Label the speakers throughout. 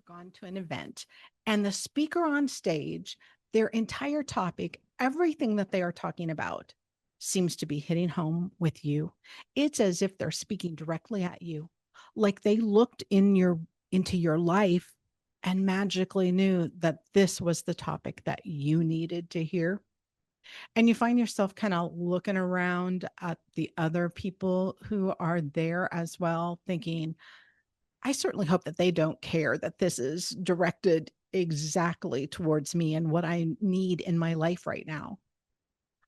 Speaker 1: gone to an event and the speaker on stage, their entire topic, everything that they are talking about seems to be hitting home with you. It's as if they're speaking directly at you, like they looked into your life and magically knew that this was the topic that you needed to hear. And you find yourself kind of looking around at the other people who are there as well, thinking, I certainly hope that they don't care that this is directed exactly towards me and what I need in my life right now.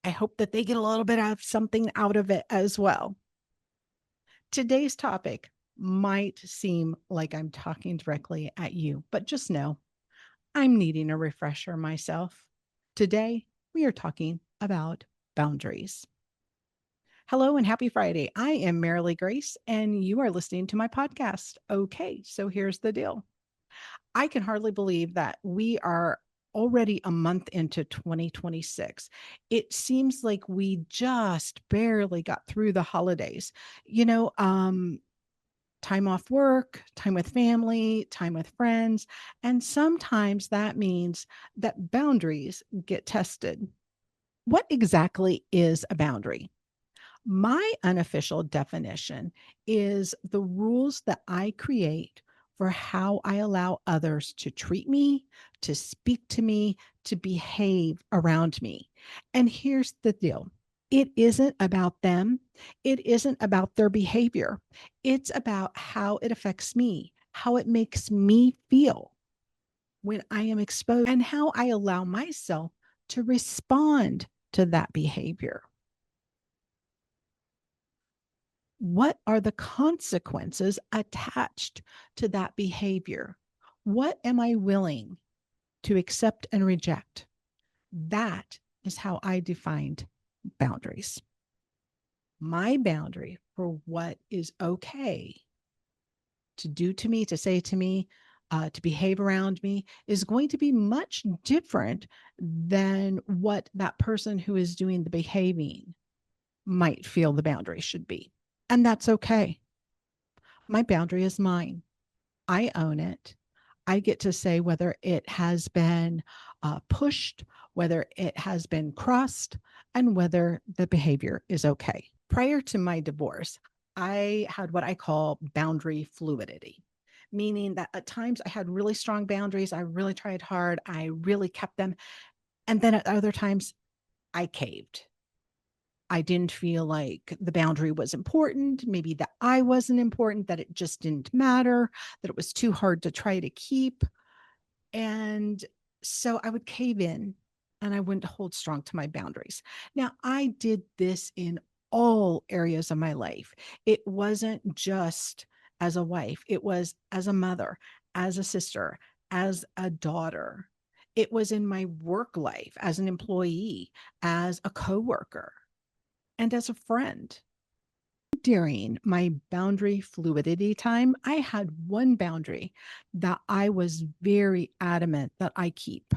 Speaker 1: I hope that they get a little bit of something out of it as well. Today's topic might seem like I'm talking directly at you, but just know I'm needing a refresher myself. Today, we are talking about boundaries. Hello and happy Friday. I am Marilee Grace, and you are listening to my podcast. Okay, so here's the deal. I can hardly believe that we are already a month into 2026. It seems like we just barely got through the holidays. You know, time off work, time with family, time with friends, and sometimes that means that boundaries get tested. What exactly is a boundary? My unofficial definition is the rules that I create for how I allow others to treat me, to speak to me, to behave around me. And here's the deal. It isn't about them. It isn't about their behavior. It's about how it affects me, how it makes me feel when I am exposed, and how I allow myself to respond to that behavior. What are the consequences attached to that behavior? What am I willing to accept and reject? That is how I defined boundaries. My boundary for what is okay to do to me, to say to me, to behave around me is going to be much different than what that person who is doing the behaving might feel the boundary should be. And that's okay. My boundary is mine. I own it. I get to say whether it has been pushed, whether it has been crossed, and whether the behavior is okay. Prior to my divorce, I had what I call boundary fluidity, meaning that at times I had really strong boundaries. I really tried hard. I really kept them. And then at other times, I caved. I didn't feel like the boundary was important, maybe that I wasn't important, that it just didn't matter, that it was too hard to try to keep. And so I would cave in and I wouldn't hold strong to my boundaries. Now, I did this in all areas of my life. It wasn't just as a wife, it was as a mother, as a sister, as a daughter. It was in my work life as an employee, as a coworker, and as a friend. During my boundary fluidity time, I had one boundary that I was very adamant that I keep.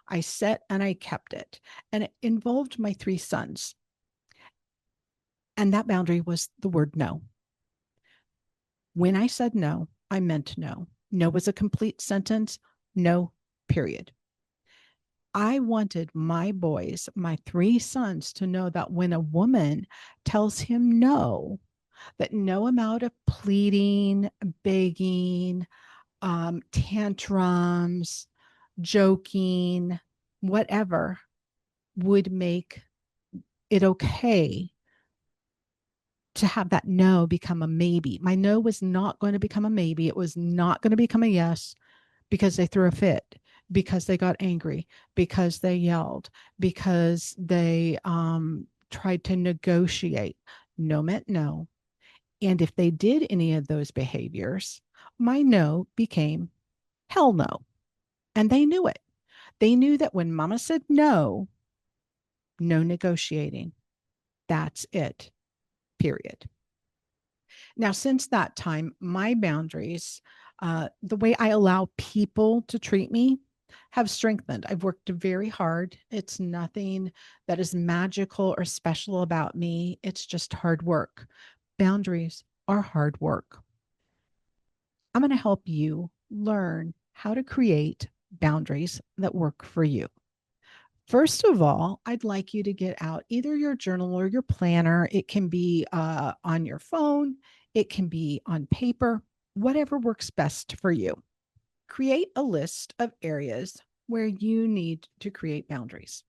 Speaker 1: I set and I kept it, and it involved my three sons. And that boundary was the word no. When I said no, I meant no. No was a complete sentence, no, period. I wanted my boys, my three sons, to know that when a woman tells him no, that no amount of pleading, begging, tantrums, joking, whatever would make it okay to have that no become a maybe. My no was not going to become a maybe. It was not going to become a yes because they threw a fit, because they got angry, because they yelled, because they tried to negotiate. No meant no. And if they did any of those behaviors, my no became hell no. And they knew it. They knew that when mama said no, no negotiating. That's it, period. Now, since that time, my boundaries, the way I allow people to treat me, have strengthened. I've worked very hard. It's nothing that is magical or special about me. It's just hard work. Boundaries are hard work. I'm going to help you learn how to create boundaries that work for you. First of all, I'd like you to get out either your journal or your planner. It can be on your phone, it can be on paper, whatever works best for you. Create a list of areas where you need to create boundaries.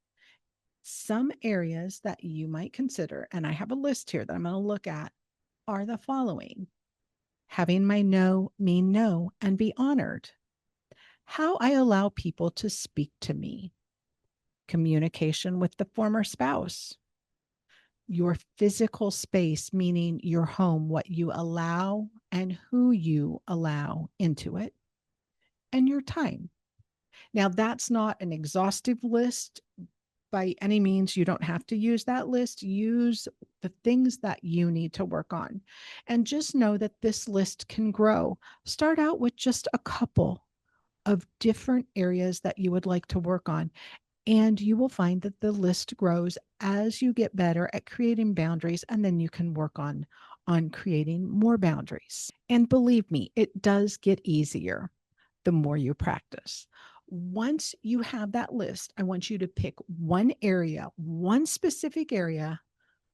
Speaker 1: Some areas that you might consider, and I have a list here that I'm going to look at, are the following: having my no mean no and be honored, how I allow people to speak to me, communication with the former spouse, your physical space, meaning your home, what you allow and who you allow into it, and your time. Now, that's not an exhaustive list by any means. You don't have to use that list. Use the things that you need to work on. And just know that this list can grow. Start out with just a couple of different areas that you would like to work on. And you will find that the list grows as you get better at creating boundaries, and then you can work on creating more boundaries. And believe me, it does get easier the more you practice. Once you have that list, I want you to pick one area, one specific area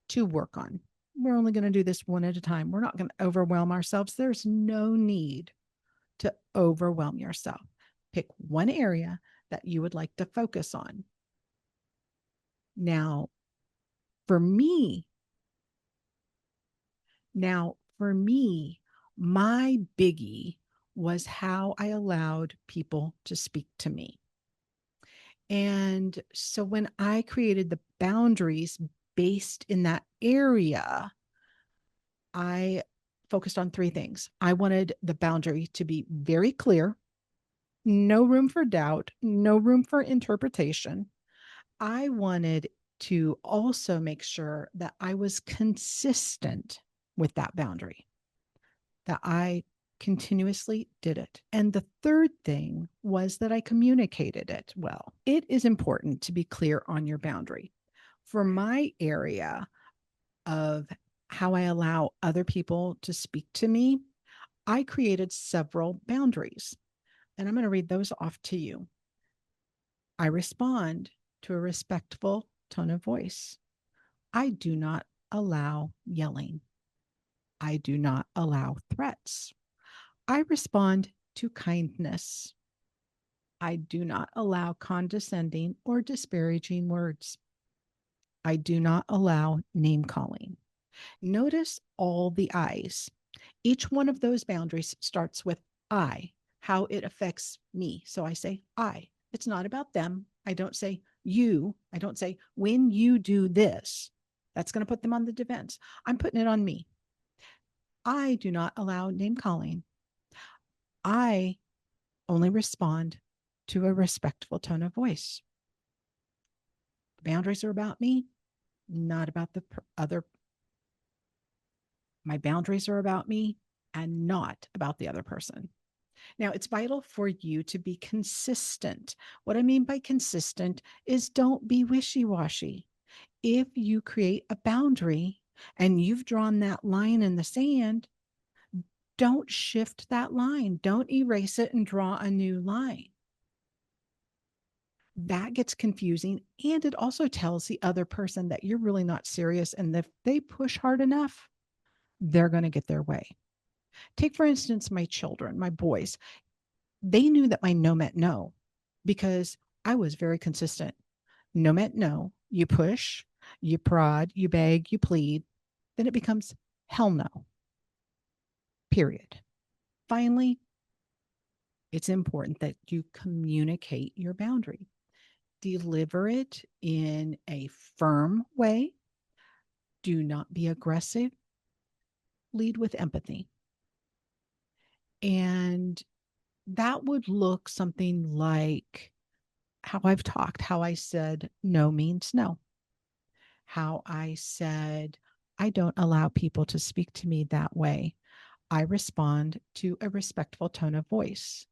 Speaker 1: to work on. We're only going to do this one at a time. We're not going to overwhelm ourselves. There's no need to overwhelm yourself. Pick one area that you would like to focus on. Now, for me, my biggie was how I allowed people to speak to me. And so when I created the boundaries based in that area, I focused on three things. I wanted the boundary to be very clear, no room for doubt, no room for interpretation. I wanted to also make sure that I was consistent with that boundary, that I continuously did it. And the third thing was that I communicated it well. It is important to be clear on your boundary. For my area of how I allow other people to speak to me, I created several boundaries. And I'm going to read those off to you. I respond to a respectful tone of voice. I do not allow yelling. I do not allow threats. I respond to kindness. I do not allow condescending or disparaging words. I do not allow name calling. Notice all the I's. Each one of those boundaries starts with I, how it affects me. So I say I. It's not about them. I don't say you. I don't say when you do this. That's going to put them on the defense. I'm putting it on me. I do not allow name calling. I only respond to a respectful tone of voice. Boundaries are about me, not about the other. My boundaries are about me and not about the other person. Now, it's vital for you to be consistent. What I mean by consistent is don't be wishy washy. If you create a boundary and you've drawn that line in the sand, don't shift that line. Don't erase it and draw a new line. That gets confusing. And it also tells the other person that you're really not serious. And if they push hard enough, they're going to get their way. Take, for instance, my children, my boys. They knew that my no meant no because I was very consistent. No meant no. You push, you prod, you beg, you plead. Then it becomes hell no. Period. Finally, it's important that you communicate your boundary. Deliver it in a firm way. Do not be aggressive. Lead with empathy. And that would look something like how I've talked, how I said no means no, how I said I don't allow people to speak to me that way. I respond to a respectful tone of voice.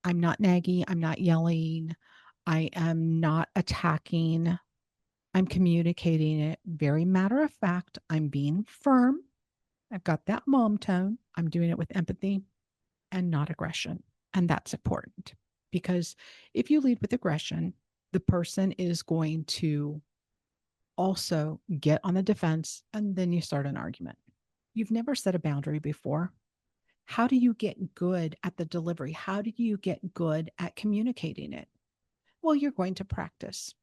Speaker 1: I'm not naggy. I'm not yelling. I am not attacking. I'm communicating it very matter of fact. I'm being firm. I've got that mom tone. I'm doing it with empathy and not aggression. And that's important. Because if you lead with aggression, the person is going to also get on the defense, and then you start an argument. You've never set a boundary before. How do you get good at the delivery? How do you get good at communicating it? Well, you're going to practice.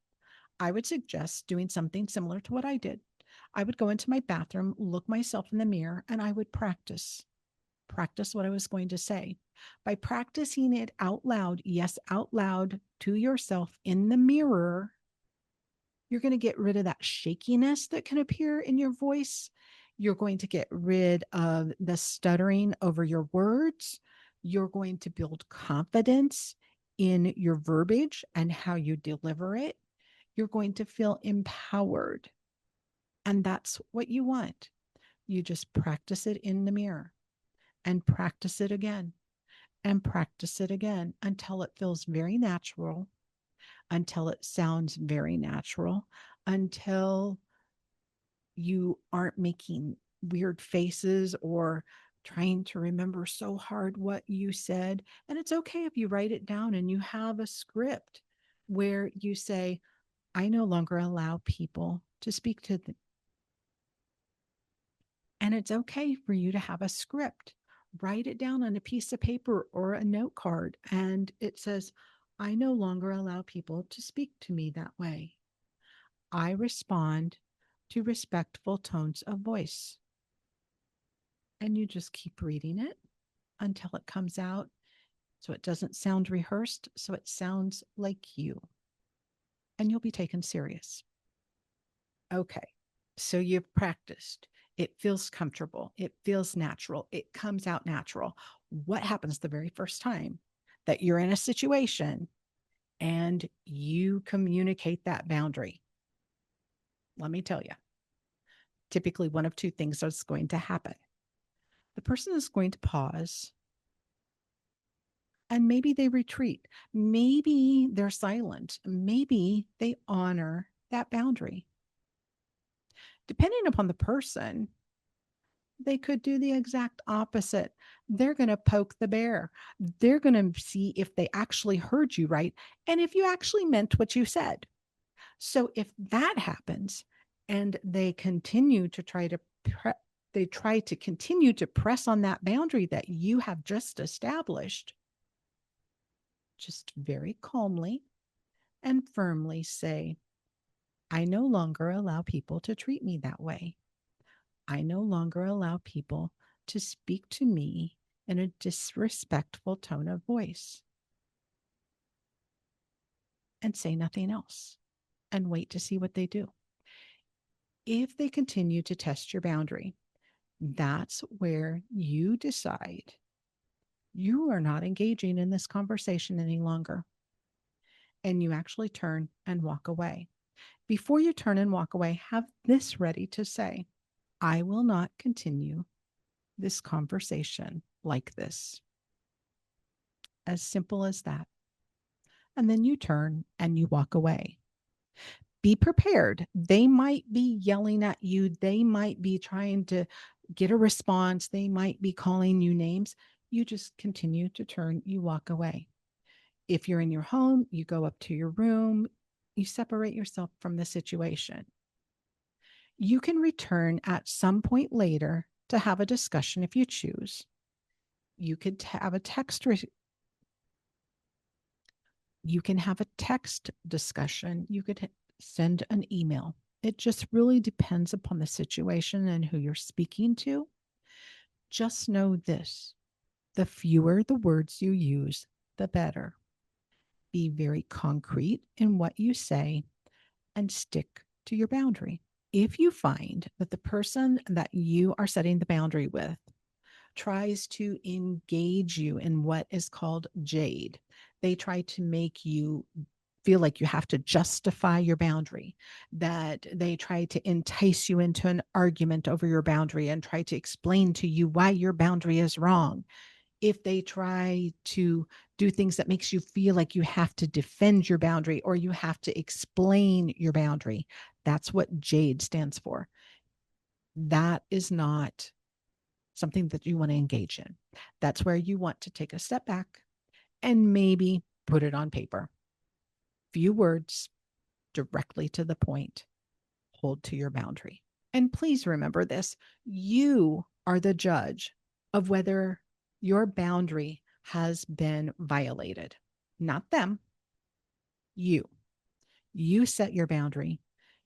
Speaker 1: I would suggest doing something similar to what I did. I would go into my bathroom, look myself in the mirror, and I would practice what I was going to say. By practicing it out loud, yes, out loud to yourself in the mirror, you're going to get rid of that shakiness that can appear in your voice. You're going to get rid of the stuttering over your words. You're going to build confidence in your verbiage and how you deliver it. You're going to feel empowered. And that's what you want. You just practice it in the mirror and practice it again and practice it again until it feels very natural, until it sounds very natural, until you aren't making weird faces or trying to remember so hard what you said. And it's okay if you write it down and you have a script where you say, I no longer allow people to speak to them. And it's okay for you to have a script. Write it down on a piece of paper or a note card. And it says, I no longer allow people to speak to me that way. I respond to respectful tones of voice. And you just keep reading it until it comes out so it doesn't sound rehearsed, so it sounds like you. And you'll be taken serious. Okay, so you've practiced. It feels comfortable. It feels natural. It comes out natural. What happens the very first time that you're in a situation and you communicate that boundary? Let me tell you, typically one of two things is going to happen. The person is going to pause and maybe they retreat. Maybe they're silent. Maybe they honor that boundary. Depending upon the person, they could do the exact opposite. They're going to poke the bear. They're going to see if they actually heard you right and if you actually meant what you said. So if that happens and they continue to continue to press on that boundary that you have just established, just very calmly and firmly say, I no longer allow people to treat me that way. I no longer allow people to speak to me in a disrespectful tone of voice. And say nothing else and wait to see what they do. If they continue to test your boundary, that's where you decide you are not engaging in this conversation any longer. And you actually turn and walk away. Before you turn and walk away, have this ready to say, I will not continue this conversation like this. As simple as that. And then you turn and you walk away. Be prepared. They might be yelling at you. They might be trying to get a response. They might be calling you names. You just continue to turn, you walk away. If you're in your home, you go up to your room, you separate yourself from the situation. You can return at some point later to have a discussion if you choose. You could have a you can have a text discussion. You could send an email. It just really depends upon the situation and who you're speaking to. Just know this, the fewer the words you use, the better. Be very concrete in what you say and stick to your boundary. If you find that the person that you are setting the boundary with tries to engage you in what is called jade, they try to make you feel like you have to justify your boundary, that they try to entice you into an argument over your boundary and try to explain to you why your boundary is wrong. If they try to do things that makes you feel like you have to defend your boundary or you have to explain your boundary, that's what jade stands for. That is not something that you want to engage in. That's where you want to take a step back and maybe put it on paper. Few words, directly to the point. Hold to your boundary. And please remember this, you are the judge of whether your boundary has been violated, not them. You. You set your boundary.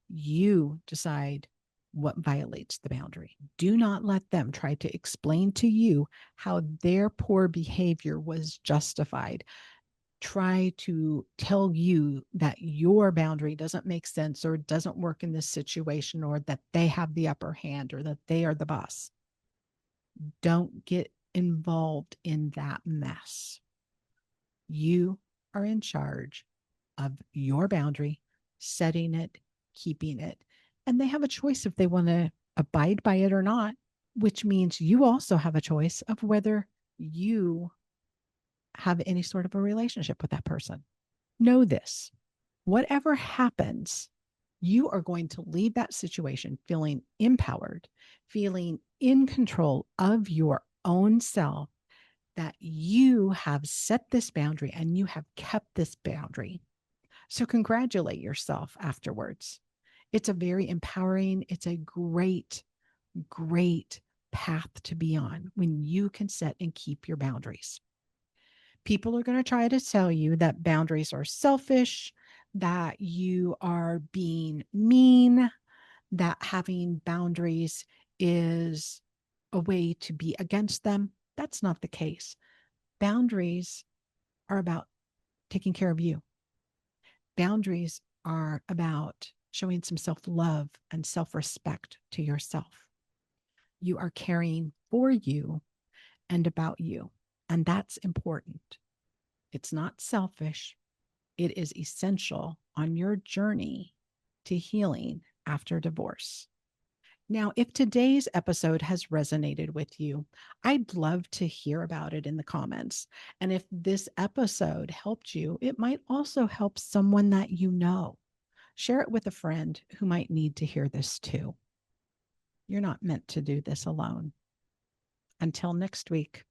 Speaker 1: You decide what violates the boundary. Do not let them try to explain to you how their poor behavior was justified. Try to tell you that your boundary doesn't make sense or doesn't work in this situation, or that they have the upper hand, or that they are the boss. Don't get involved in that mess. You are in charge of your boundary, setting it, keeping it. And they have a choice if they want to abide by it or not, which means you also have a choice of whether you have any sort of a relationship with that person. Know this, whatever happens, you are going to leave that situation feeling empowered, feeling in control of your own self, that you have set this boundary and you have kept this boundary. So congratulate yourself afterwards. It's a very empowering, it's a great, great path to be on when you can set and keep your boundaries. People are going to try to tell you that boundaries are selfish, that you are being mean, that having boundaries is a way to be against them. That's not the case. Boundaries are about taking care of you. Boundaries are about showing some self love and self respect to yourself. You are caring for you and about you. And that's important. It's not selfish, it is essential on your journey to healing after divorce. Now, if today's episode has resonated with you, I'd love to hear about it in the comments. And if this episode helped you, it might also help someone that you know. Share it with a friend who might need to hear this too. You're not meant to do this alone. Until next week,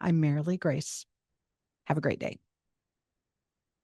Speaker 1: I'm Marilee Grace. Have a great day.